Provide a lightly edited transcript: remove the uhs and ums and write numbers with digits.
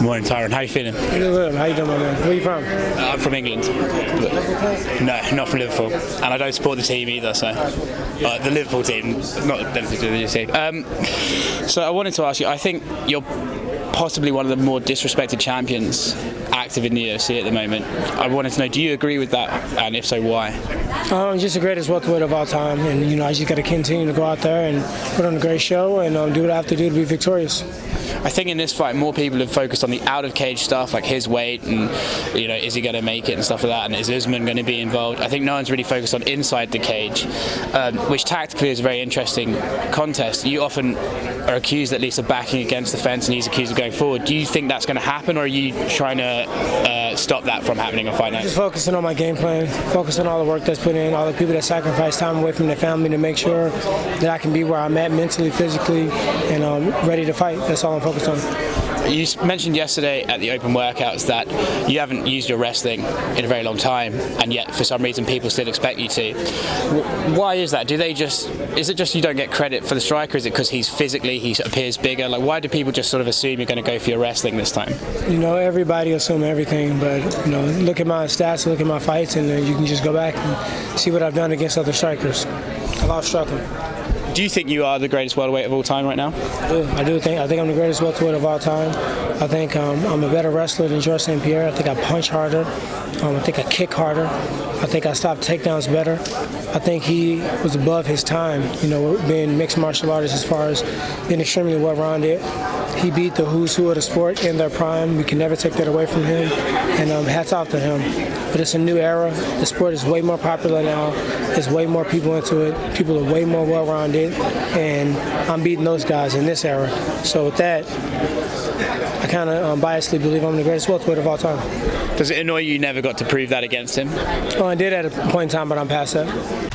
Morning, Tyron. How are you feeling? Good. How you doing, my man? Where you from? I'm from England. No, not from Liverpool. And I don't support the team either, so... the Liverpool team, not anything to do with the UFC. So I wanted to ask you, I think you're possibly one of the more disrespected champions active in the UFC at the moment. I wanted to know, do you agree with that? And if so, why? Just the greatest welterweight of all time. And, I just got to continue to go out there and put on a great show and do what I have to do to be victorious. I think in this fight, more people have focused on the out-of-cage stuff, like his weight and, is he going to make it and stuff like that, and is Usman going to be involved? I think no one's really focused on inside the cage, which tactically is a very interesting contest. You often are accused, at least, of backing against the fence, and he's accused of going forward. Do you think that's going to happen, or are you trying to stop that from happening on fight night? Just focusing on my game plan, focusing on all the work that's put in, all the people that sacrifice time away from their family to make sure that I can be where I'm at mentally, physically, and ready to fight. That's all I'm focused on. You mentioned yesterday at the open workouts that you haven't used your wrestling in a very long time, and yet for some reason people still expect you to. Why is that? Is it just you don't get credit for the striker? Is it because he appears bigger? Like, why do people just sort of assume you're going to go for your wrestling this time? Everybody assumes everything, but look at my stats, look at my fights, and you can just go back and see what I've done against other strikers. I've outstruck them. Do you think you are the greatest welterweight of all time right now? I think I'm the greatest welterweight of all time. I think I'm a better wrestler than Georges St. Pierre. I think I punch harder. I think I kick harder. I think I stop takedowns better. I think he was above his time, being mixed martial artist as far as being extremely well-rounded. He beat the who's who of the sport in their prime. We can never take that away from him, and hats off to him. But it's a new era. The sport is way more popular now. There's way more people into it. People are way more well-rounded, and I'm beating those guys in this era. So with that, I kind of biasedly believe I'm the greatest welterweight of all time. Does it annoy you never got to prove that against him? I did at a point in time, but I'm past that.